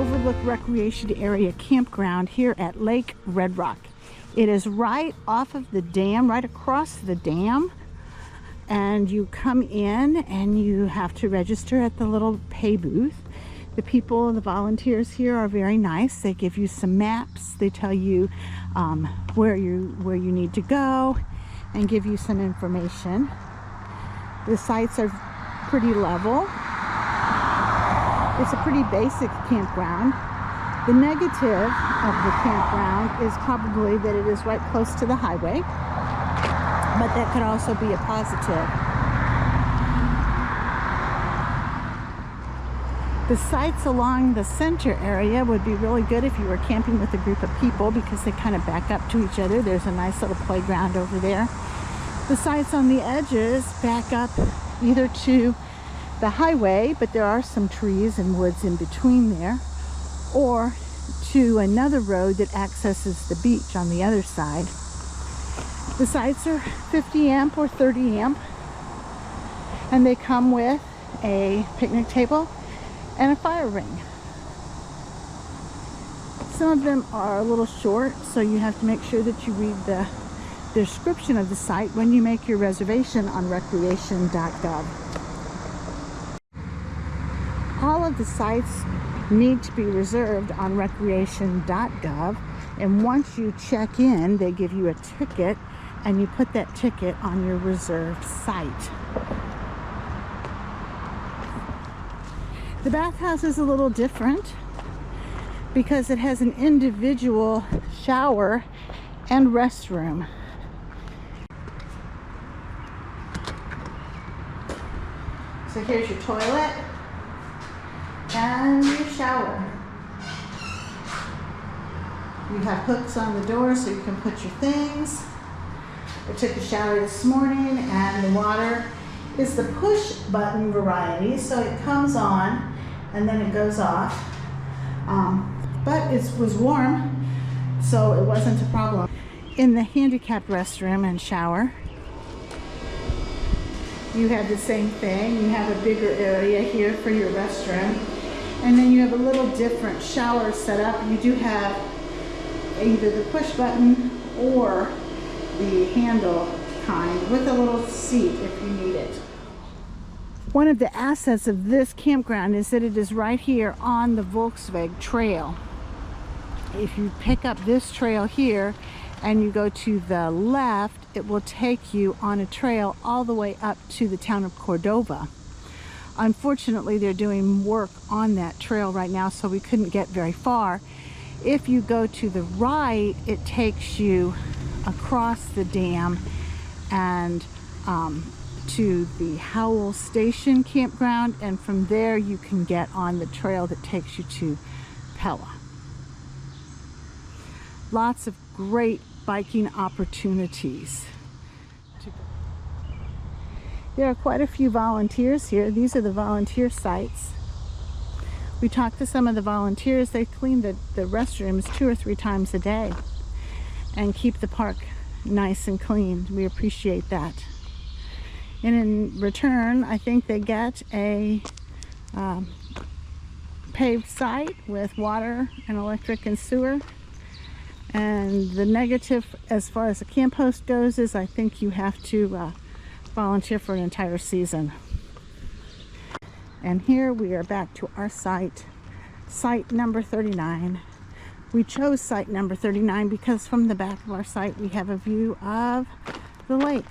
Overlook Recreation Area Campground here at Lake Red Rock. It is right off of the dam, right across the dam. And you come in and you have to register at the little pay booth. The people, the volunteers here are very nice. They give you some maps. They tell you where you need to go and give you some information. The sites are pretty level. It's a pretty basic campground. The negative of the campground is probably that it is right close to the highway, but that could also be a positive. The sites along the center area would be really good if you were camping with a group of people because they kind of back up to each other. There's a nice little playground over there. The sites on the edges back up either to the highway, but there are some trees and woods in between there, or to another road that accesses the beach on the other side. The sites are 50 amp or 30 amp, and they come with a picnic table and a fire ring. Some of them are a little short, so you have to make sure that you read the description of the site when you make your reservation on recreation.gov. All of the sites need to be reserved on recreation.gov, and once you check in, they give you a ticket, and you put that ticket on your reserved site. The bathhouse is a little different because it has an individual shower and restroom. So here's your toilet and your shower. You have hooks on the door so you can put your things. I took a shower this morning, and the water is the push button variety, so it comes on and then it goes off. But it was warm, so it wasn't a problem. In the handicapped restroom and shower, you have the same thing. You have a bigger area here for your restroom, and then you have a little different shower setup. You do have either the push button or the handle kind with a little seat if you need it. One of the assets of this campground is that it is right here on the Volkswagen Trail. If you pick up this trail here and you go to the left, it will take you on a trail all the way up to the town of Cordova. Unfortunately, they're doing work on that trail right now, so we couldn't get very far. If you go to the right, it takes you across the dam and to the Howell Station campground, and from there you can get on the trail that takes you to Pella. Lots of great biking opportunities. There are quite a few volunteers here. These are the volunteer sites. We talked to some of the volunteers. They clean the restrooms 2 or 3 times a day and keep the park nice and clean. We appreciate that. And in return, I think they get a paved site with water and electric and sewer. And the negative as far as the camp host goes is I think you have to volunteer for an entire season. And here we are back to our site, site number 39. We chose site number 39 because from the back of our site we have a view of the lake.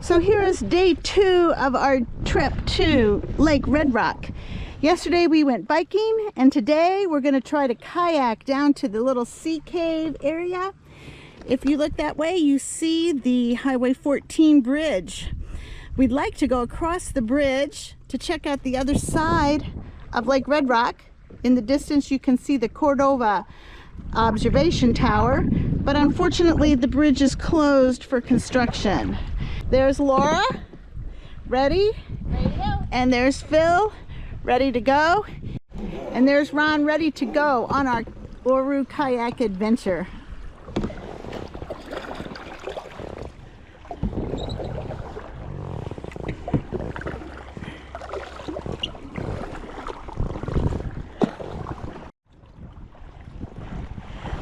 So here is day 2 of our trip to Lake Red Rock. Yesterday we went biking, and today we're going to try to kayak down to the little sea cave area. If you look that way, you see the Highway 14 bridge. We'd like to go across the bridge to check out the other side of Lake Red Rock. In the distance you can see the Cordova observation tower, but unfortunately the bridge is closed for construction. There's Laura, ready? Ready to go. And there's Phil, ready to go. And there's Ron, ready to go on our Oru kayak adventure.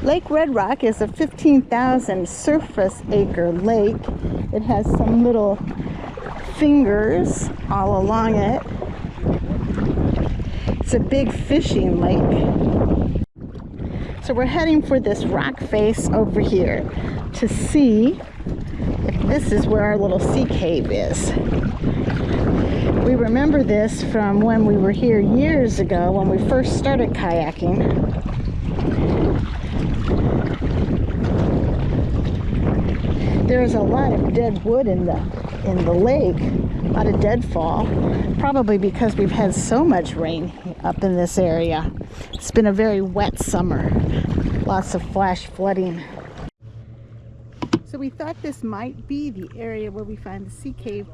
Lake Red Rock is a 15,000 surface acre lake. It has some little fingers all along it. It's a big fishing lake. So we're heading for this rock face over here to see if this is where our little sea cave is. We remember this from when we were here years ago when we first started kayaking. There's a lot of dead wood in the lake, a lot of deadfall, probably because we've had so much rain up in this area. It's been a very wet summer, lots of flash flooding. So we thought this might be the area where we find the sea cave,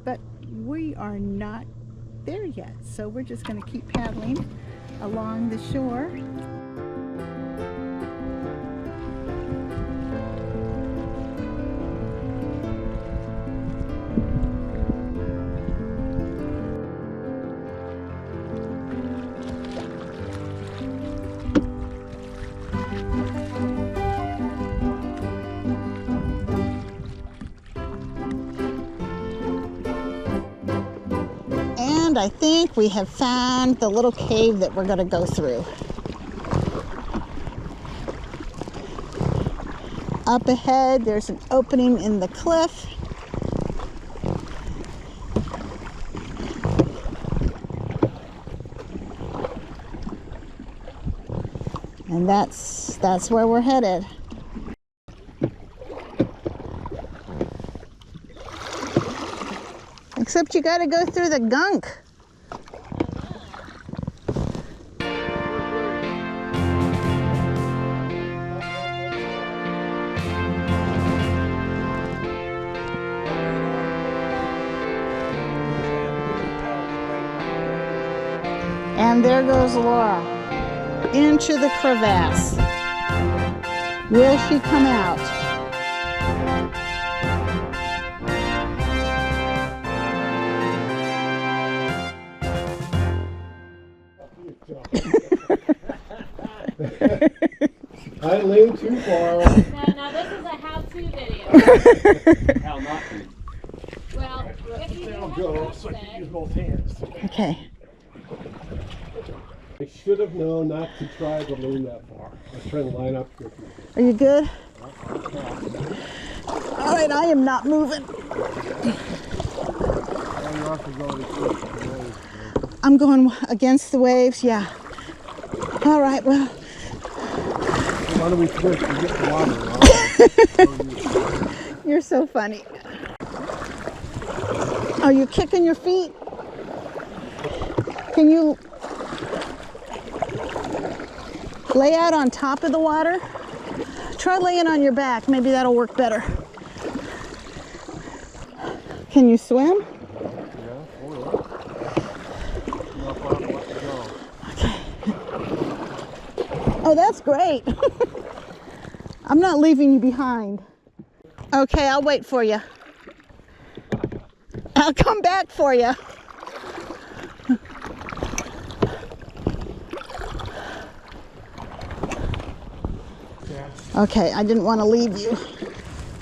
but we are not there yet. So we're just going to keep paddling along the shore. And I think we have found the little cave that we're going to go through. Up ahead, there's an opening in the cliff. And that's where we're headed. Except you got to go through the gunk. And there goes Laura into the crevasse. Will she come out? I leaned too far. Now this is a how-to video. How not to. Well, if you do Go so I can use both hands. Okay. I should have known not to try to lean that far. I was trying to line up here. Are you good? All right, I am not moving. I'm going against the waves, yeah. All right, well. Why don't we switch to get the water? You're so funny. Are you kicking your feet? Can you lay out on top of the water? Try laying on your back. Maybe that'll work better. Can you swim? Okay. Oh, that's great. I'm not leaving you behind. Okay, I'll wait for you. I'll come back for you. Okay, I didn't want to leave you.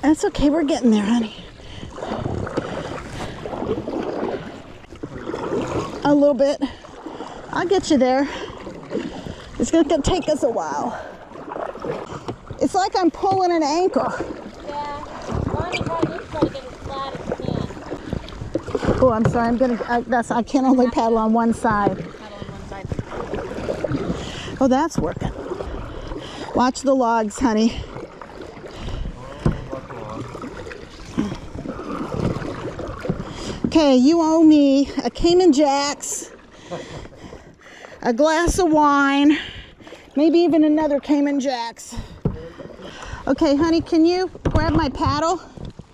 That's okay, we're getting there, honey. A little bit. I'll get you there. It's going to take us a while. It's like I'm pulling an anchor. Yeah. Why don't you try this way to get as flat as you can? Oh, I'm sorry. I can only paddle on one side. Paddle on one side. Oh, that's working. Watch the logs, honey. Okay, you owe me a Cayman Jacks, a glass of wine, maybe even another Cayman Jacks. Okay, honey, can you grab my paddle?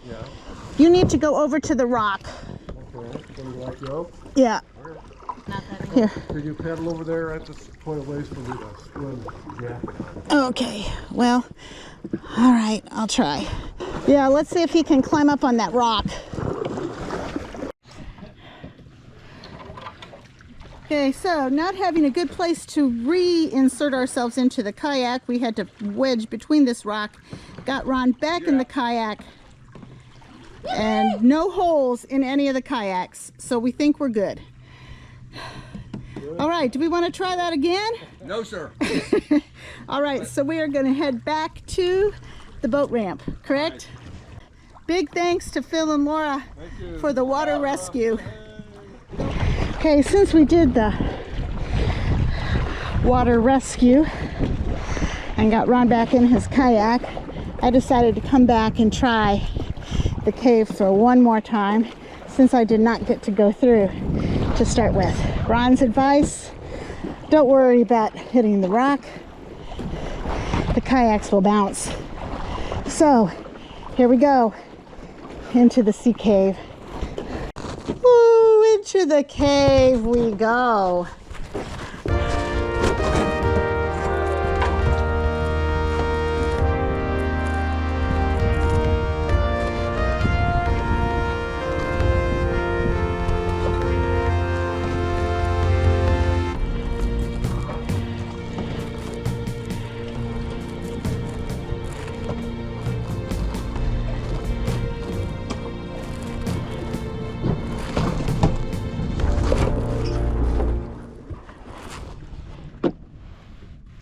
Yeah. You need to go over to the rock. Okay. Can you let go? Yeah. Not that Here. Could you paddle over there at this point of ways for me to swim? Yeah. Okay, well, all right, I'll try. Yeah, let's see if he can climb up on that rock. Okay, so not having a good place to reinsert ourselves into the kayak, we had to wedge between this rock. Got Ron back in the kayak, and no holes in any of the kayaks, so we think we're good. All right, do we want to try that again? No, sir. All right, so we are going to head back to the boat ramp, correct? Big thanks to Phil and Laura for the water rescue. Okay, since we did the water rescue and got Ron back in his kayak, I decided to come back and try the cave for one more time, since I did not get to go through to start with. Ron's advice: don't worry about hitting the rock. The kayaks will bounce. So here we go into the sea cave. Woo, into the cave we go.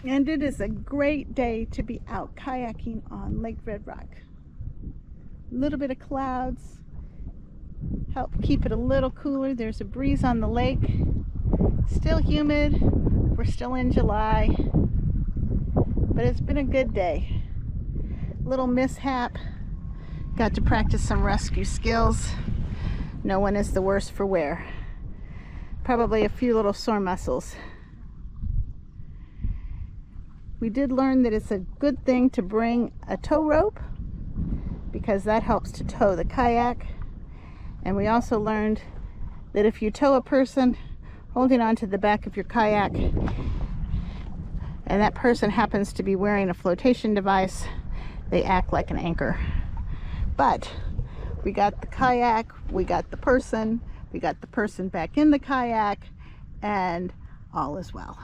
And it is a great day to be out kayaking on Lake Red Rock. A little bit of clouds help keep it a little cooler. There's a breeze on the lake. Still humid. We're still in July. But it's been a good day. Little mishap. Got to practice some rescue skills. No one is the worse for wear. Probably a few little sore muscles. We did learn that it's a good thing to bring a tow rope, because that helps to tow the kayak. And we also learned that if you tow a person holding onto the back of your kayak and that person happens to be wearing a flotation device, they act like an anchor. But we got the kayak, we got the person back in the kayak, and all is well.